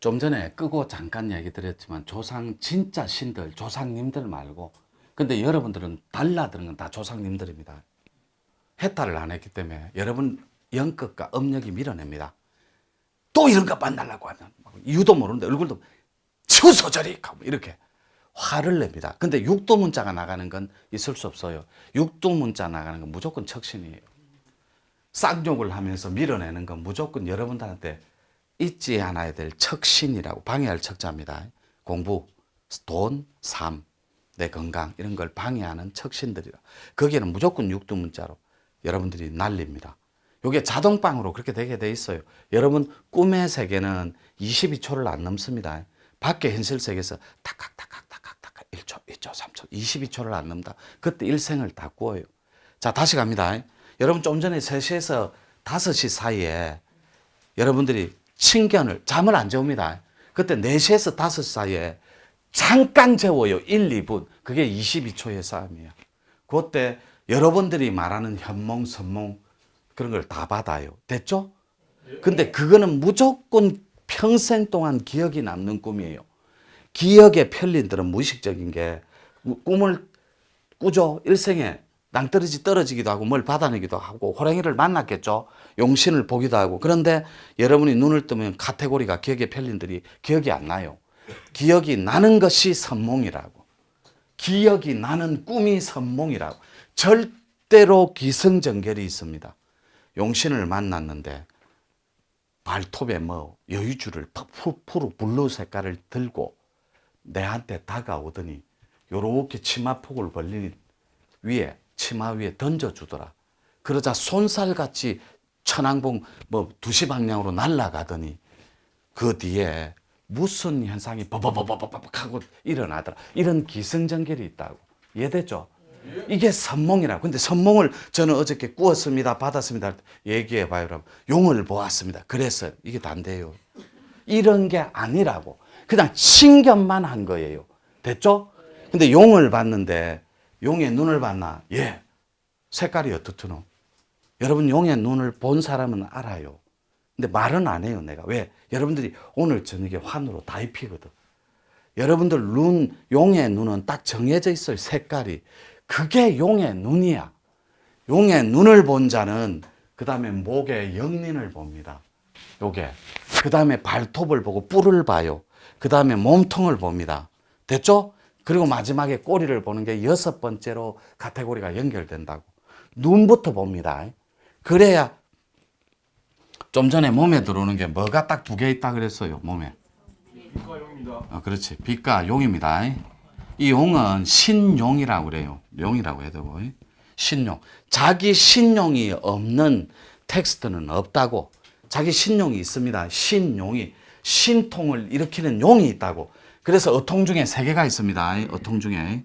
좀 전에 끄고 잠깐 얘기 드렸지만 조상 진짜 신들, 조상님들 말고 근데 여러분들은 달라드는 건 다 조상님들입니다. 해탈을 안 했기 때문에 여러분 영끝과 업력이 밀어냅니다. 또 이런 거 만나려고 하는 이유도 모르는데 얼굴도 치우소 저리 이렇게 화를 냅니다. 근데 육도문자가 나가는 건 있을 수 없어요. 육도문자 나가는 건 무조건 척신이에요. 쌍욕을 하면서 밀어내는 건 무조건 여러분들한테 잊지 않아야 될 척신이라고 방해할 척자입니다. 공부, 돈, 삶, 내 건강 이런 걸 방해하는 척신들이라. 거기에는 무조건 육두문자로 여러분들이 날립니다. 이게 자동방으로 그렇게 되게 돼 있어요. 여러분 꿈의 세계는 22초를 안 넘습니다. 밖에 현실 세계에서 탁탁탁탁탁탁 1초, 2초, 3초, 22초를 안 넘다. 그때 일생을 다 꾸어요. 자, 다시 갑니다. 여러분 좀 전에 3시에서 5시 사이에 여러분들이 친견을 잠을 안 재웁니다. 그때 4시에서 5시 사이에 잠깐 재워요. 1, 2분. 그게 22초의 싸움이에요. 그때 여러분들이 말하는 현몽, 선몽 그런 걸 다 받아요. 됐죠? 근데 그거는 무조건 평생 동안 기억이 남는 꿈이에요. 기억의 편린들은 무의식적인 게 꿈을 꾸죠. 일생에 낭떠러지 떨어지기도 하고 뭘 받아내기도 하고 호랑이를 만났겠죠. 용신을 보기도 하고. 그런데 여러분이 눈을 뜨면 카테고리가 기억의 편린들이 기억이 안 나요. 기억이 나는 것이 선몽이라고. 기억이 나는 꿈이 선몽이라고. 절대로 기승전결이 있습니다. 용신을 만났는데 발톱에 여유주를 푸르 블루 색깔을 들고 내한테 다가오더니 요렇게 치마폭을 벌린 위에 치마 위에 던져주더라. 그러자 손살같이 천왕봉 두시 방향으로 날아가더니 그 뒤에 무슨 현상이 버버버버버벅 하고 일어나더라. 이런 기승전결이 있다고. 이해됐죠? 이게 선몽이라고. 근데 선몽을 저는 어저께 꾸었습니다. 받았습니다. 얘기해 봐요. 여러분. 용을 보았습니다. 그래서 이게 단대요. 이런 게 아니라고. 그냥 신견만 한 거예요. 됐죠? 근데 용을 봤는데 용의 눈을 봤나? 예. 색깔이 어떻더노? 여러분 용의 눈을 본 사람은 알아요. 근데 말은 안 해요, 내가. 왜? 여러분들이 오늘 저녁에 환으로 다 입히거든. 여러분들 용의 눈은 딱 정해져 있어요, 색깔이. 그게 용의 눈이야. 용의 눈을 본 자는 그 다음에 목에 영린을 봅니다. 요게. 그 다음에 발톱을 보고 뿔을 봐요. 그 다음에 몸통을 봅니다. 됐죠? 그리고 마지막에 꼬리를 보는 게 6번째로 카테고리가 연결된다고. 눈부터 봅니다. 그래야 좀 전에 몸에 들어오는 게 뭐가 딱 2개 있다 그랬어요. 몸에. 빛과 용입니다. 그렇지. 빛과 용입니다. 이 용은 신용이라고 그래요. 용이라고 해도 신용. 자기 신용이 없는 텍스트는 없다고. 자기 신용이 있습니다. 신용이. 신통을 일으키는 용이 있다고. 그래서 어통 중에 3개가 있습니다. 어통 중에.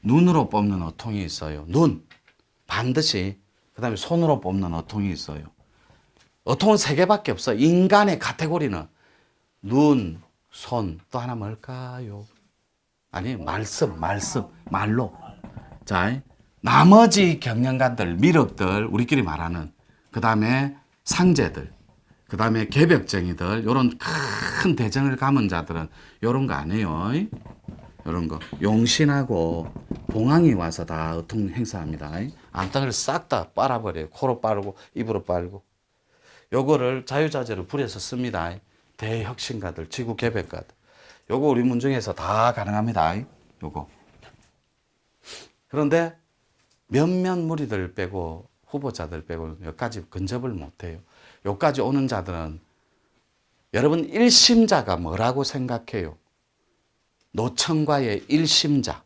눈으로 뽑는 어통이 있어요. 눈. 반드시. 그 다음에 손으로 뽑는 어통이 있어요. 어통은 3개밖에 없어요. 인간의 카테고리는 눈, 손, 또 하나 뭘까요? 아니, 말씀, 말로. 자, 나머지 경영관들, 미륵들, 우리끼리 말하는, 그 다음에 상제들, 그 다음에 개벽쟁이들, 요런 큰 대정을 감은 자들은 요런 거 안 해요. 요런 거. 용신하고 봉황이 와서 다 어통 행사합니다. 암탉을 싹 다 빨아버려요. 코로 빨고, 입으로 빨고. 요거를 자유자재로 불에서 씁니다. 대혁신가들, 지구 개벽가들. 요거 우리 문중에서 다 가능합니다. 요거. 그런데 몇몇 무리들 빼고 후보자들 빼고 여기까지 근접을 못해요. 여기까지 오는 자들은 여러분 일심자가 뭐라고 생각해요? 노천과의 일심자.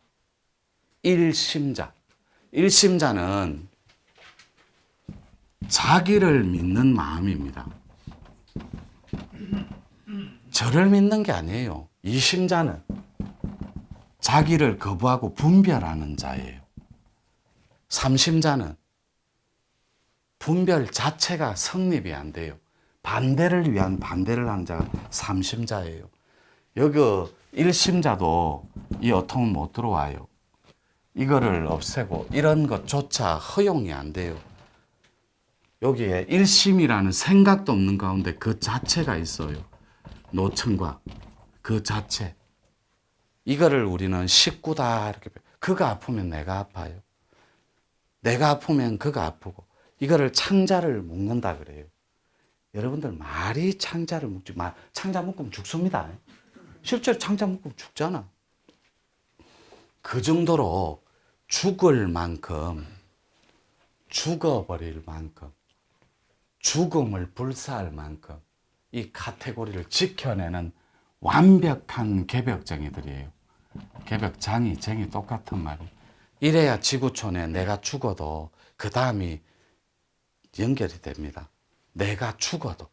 일심자는 자기를 믿는 마음입니다. 저를 믿는 게 아니에요. 이심자는 자기를 거부하고 분별하는 자예요. 삼심자는 분별 자체가 성립이 안 돼요. 반대를 위한 반대를 하는 자가 삼심자예요. 여기 일심자도 이 어통은 못 들어와요. 이거를 없애고 이런 것조차 허용이 안 돼요. 여기에 일심이라는 생각도 없는 가운데 그 자체가 있어요. 노천과 그 자체. 이거를 우리는 식구다 이렇게. 그가 아프면 내가 아파요. 내가 아프면 그가 아프고. 이거를 창자를 묶는다 그래요. 여러분들 말이 창자를 묶지 마. 창자 묶으면 죽습니다. 실제로 창자 묶으면 죽잖아. 그 정도로 죽을 만큼, 죽어버릴 만큼, 죽음을 불사할 만큼 이 카테고리를 지켜내는 완벽한 개벽정이들이에요. 개벽장이, 정이 똑같은 말이에요. 이래야 지구촌에 내가 죽어도 그 다음이 연결이 됩니다. 내가 죽어도.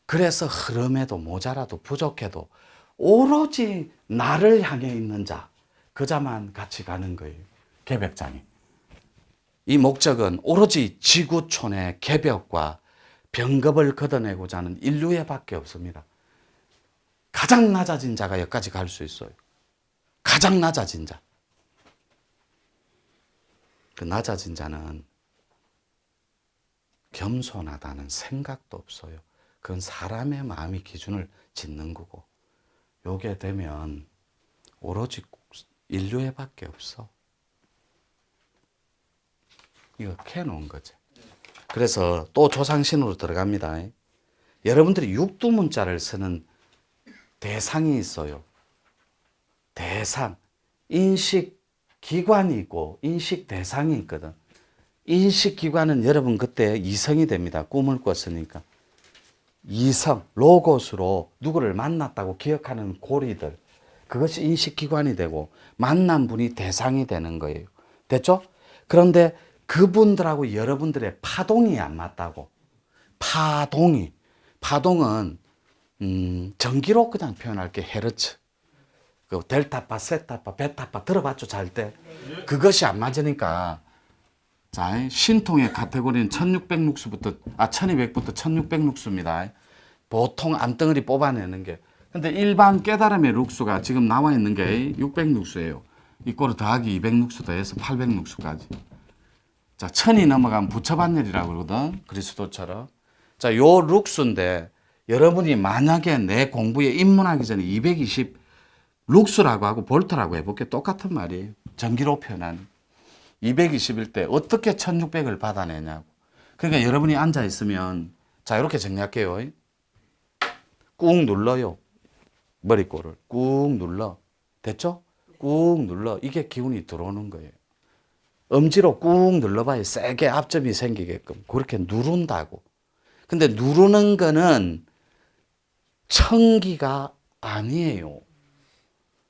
그래서 흐름에도 모자라도 부족해도 오로지 나를 향해 있는 자, 그 자만 같이 가는 거예요. 개벽장이. 이 목적은 오로지 지구촌의 개벽과 병겁을 걷어내고자 하는 인류에 밖에 없습니다. 가장 낮아진 자가 여기까지 갈 수 있어요. 가장 낮아진 자. 그 낮아진 자는 겸손하다는 생각도 없어요. 그건 사람의 마음이 기준을 짓는 거고, 요게 되면 오로지 인류에 밖에 없어. 이거 캐놓은 거지. 그래서 또 조상신으로 들어갑니다. 여러분들이 육두문자를 쓰는 대상이 있어요. 대상. 인식기관이 있고 인식대상이 있거든. 인식기관은 여러분 그때 이성이 됩니다. 꿈을 꿨으니까. 이성, 로고스로 누구를 만났다고 기억하는 고리들. 그것이 인식기관이 되고 만난 분이 대상이 되는 거예요. 됐죠? 그런데 그분들하고 여러분들의 파동이 안 맞다고. 파동은 전기로 그냥 표현할게. 헤르츠. 그 델타파, 세타파, 베타파 들어봤죠? 잘 때. 그것이 안 맞으니까. 자, 신통의 카테고리는 1600룩스부터 1200부터 1600룩스입니다. 보통 암덩어리 뽑아내는 게. 근데 일반 깨달음의 룩수가 지금 나와 있는 게 600룩스예요. 이거를 더하기 200룩스 더해서 800룩스까지. 자, 1000이 넘어가면 부처반열이라고 그러거든. 그리스도처럼. 자, 요 룩수인데 여러분이 만약에 내 공부에 입문하기 전에 220 룩수라고 하고 볼트라고 해볼게. 똑같은 말이에요. 전기로 표현하는. 220일 때 어떻게 1600을 받아내냐고. 그러니까 여러분이 앉아 있으면, 자, 이렇게 정리할게요. 꾹 눌러요. 머리꼬를 꾹 눌러. 됐죠? 꾹 눌러. 이게 기운이 들어오는 거예요. 엄지로 꾹 눌러봐야 세게 압점이 생기게끔. 그렇게 누른다고. 근데 누르는 거는 천기가 아니에요.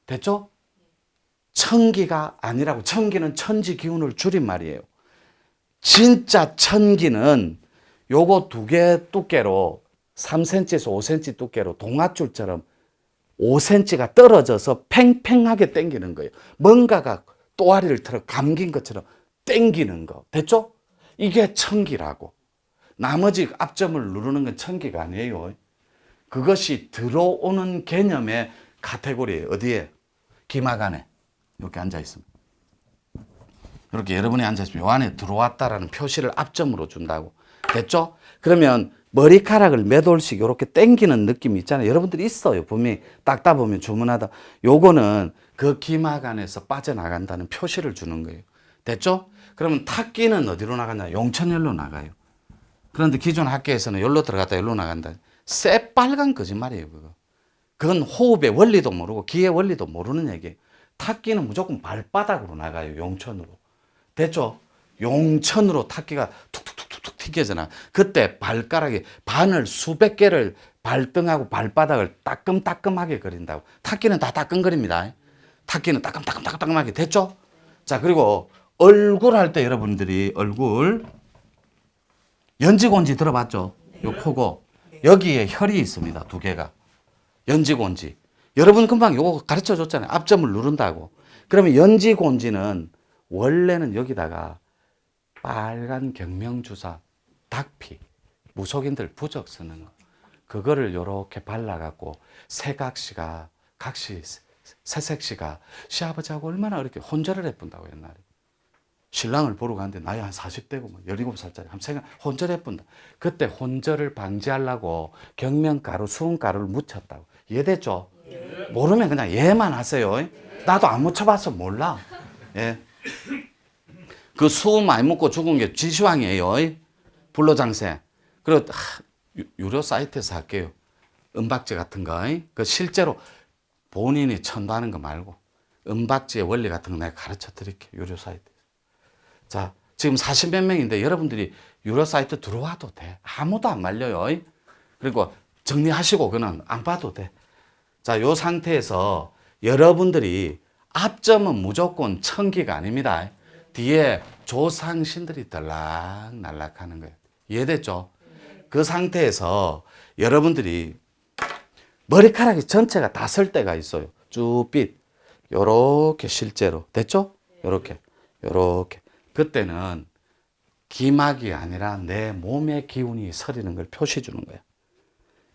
됐죠? 천기가 아니라고. 천기는 천지 기운을 줄인 말이에요. 진짜 천기는 요거 두 개 두께로 3cm에서 5cm 두께로 동아줄처럼 5cm가 떨어져서 팽팽하게 당기는 거예요. 뭔가가 또아리를 틀어 감긴 것처럼 당기는 거. 됐죠? 이게 천기라고. 나머지 압점을 누르는 건 천기가 아니에요. 그것이 들어오는 개념의 카테고리예요. 어디에? 기마간에. 이렇게 앉아 있습니다. 이렇게 여러분이 앉아 있으면 요 안에 들어왔다라는 표시를 압점으로 준다고. 됐죠? 그러면 머리카락을 몇 올씩 이렇게 당기는 느낌이 있잖아요. 여러분들이 있어요. 분명히 닦다 보면 주문하다. 요거는 그 기마간에서 빠져나간다는 표시를 주는 거예요. 됐죠? 그러면 탁기는 어디로 나가냐? 용천열로 나가요. 그런데 기존 학교에서는 열로 들어갔다 열로 나간다. 새빨간 거짓말이에요. 그거. 그건 호흡의 원리도 모르고 기의 원리도 모르는 얘기예요. 탁기는 무조건 발바닥으로 나가요. 용천으로. 됐죠? 용천으로 탁기가 툭툭툭툭 튀겨잖아. 그때 발가락이 바늘 수백 개를 발등하고 발바닥을 따끔따끔하게 그린다고. 탁기는 다 따끔거립니다. 탁기는 따끔따끔따끔하게. 됐죠? 자, 그리고 얼굴 할 때 여러분들이 얼굴 연지곤지 들어봤죠? 요 코고 여기에 혈이 있습니다. 두 개가. 연지곤지. 여러분 금방 요거 가르쳐 줬잖아요. 압점을 누른다고. 그러면 연지곤지는 원래는 여기다가 빨간 경명주사, 닭피, 무속인들 부적 쓰는 거. 그거를 요렇게 발라갖고 새각시가, 각시, 새색시가 시아버지하고 얼마나 이렇게 혼절을 해본다고 옛날에. 신랑을 보러 가는데 나이 한 40대고 뭐 17살짜리 한 생각 혼절 해본다. 그때 혼절을 방지하려고 경명가루, 수은가루를 묻혔다고. 이해됐죠? 모르면 그냥 예만 하세요. 나도 안 묻혀봐서 몰라. 예. 그 수 많이 먹고 죽은 게 지시황이에요. 불로장생. 그리고 유료 사이트에서 할게요. 은박지 같은 거. 그 실제로 본인이 천도하는 거 말고 은박지의 원리 같은 거 내가 가르쳐 드릴게요. 유료 사이트. 자, 지금 40몇 명인데 여러분들이 유료 사이트 들어와도 돼. 아무도 안 말려요. 그리고 정리하시고 그냥 안 봐도 돼. 자, 요 상태에서 여러분들이 앞점은 무조건 천기가 아닙니다. 뒤에 조상신들이 들락날락 하는 거예요. 이해됐죠? 그 상태에서 여러분들이 머리카락이 전체가 다 설 때가 있어요. 쭈삣. 요렇게 실제로. 됐죠? 요렇게. 요렇게. 그때는 기막이 아니라 내 몸의 기운이 서리는 걸 표시 주는 거예요.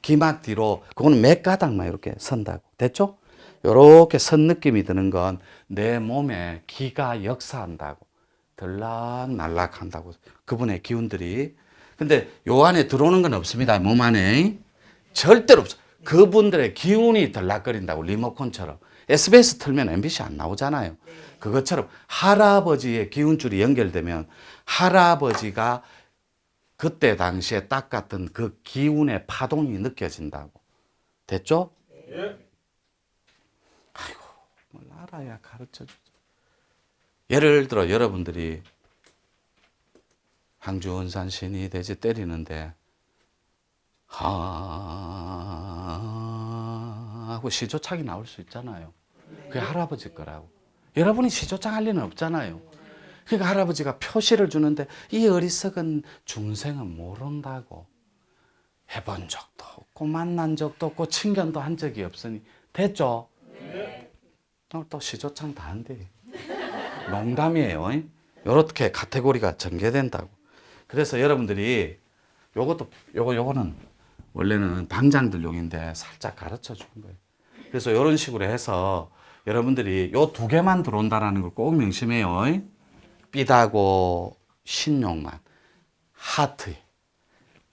기막 뒤로, 그거는 몇 가닥만 이렇게 선다고. 됐죠? 요렇게 선 느낌이 드는 건 내 몸에 기가 역사한다고. 들락날락 한다고. 그분의 기운들이. 근데 요 안에 들어오는 건 없습니다. 몸 안에. 절대로 없어. 그분들의 기운이 들락거린다고. 리모컨처럼. SBS 틀면 MBC 안 나오잖아요. 그것처럼 할아버지의 기운줄이 연결되면 할아버지가 그때 당시에 딱 같은 그 기운의 파동이 느껴진다고. 됐죠? 예. 아이고, 뭘 알아야 가르쳐 주죠. 예를 들어 여러분들이 항주원산 신이 돼지 때리는데 하고 시조창이 나올 수 있잖아요. 그게 할아버지 거라고. 여러분이 시조창 할 리는 없잖아요. 그러니까 할아버지가 표시를 주는데 이 어리석은 중생은 모른다고. 해본 적도 없고 만난 적도 없고 친견도 한 적이 없으니. 됐죠? 또 시조창 다 한대. 농담이에요. 이렇게 카테고리가 전개된다고. 그래서 여러분들이 요거는 원래는 방장들용인데 살짝 가르쳐 주는 거예요. 그래서 이런 식으로 해서 여러분들이 요 두 개만 들어온다라는 걸 꼭 명심해요. 삐다고 신용만. 하트.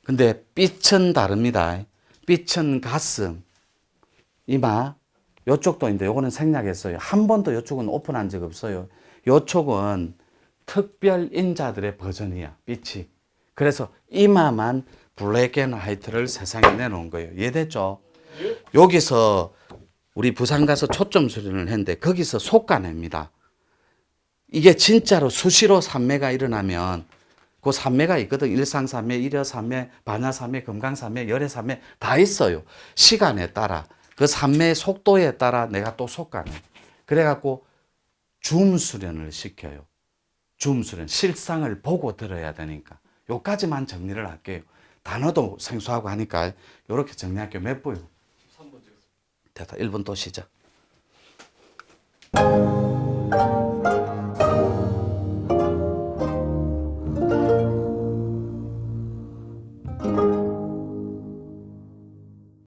근데 삐천 다릅니다. 삐천 가슴, 이마, 요쪽도 있는데 요거는 생략했어요. 한 번도 요쪽은 오픈한 적 없어요. 요쪽은 특별 인자들의 버전이야. 삐치. 그래서 이마만 블랙 앤 화이트를 세상에 내놓은 거예요. 이해됐죠? 여기서 우리 부산 가서 초점 수련을 했는데 거기서 속가냅니다. 이게 진짜로 수시로 산매가 일어나면 그 산매가 있거든. 일상산매, 일여산매, 반야산매, 금강산매, 열애산매 다 있어요. 시간에 따라 그 산매의 속도에 따라 내가 또 속가내. 그래갖고 줌 수련을 시켜요. 줌 수련. 실상을 보고 들어야 되니까. 요까지만 정리를 할게요. 단어도 생소하고 하니까 요렇게 정리할게요. 몇 부요? 3번 찍었습니다. 됐다. 1번 또 시작.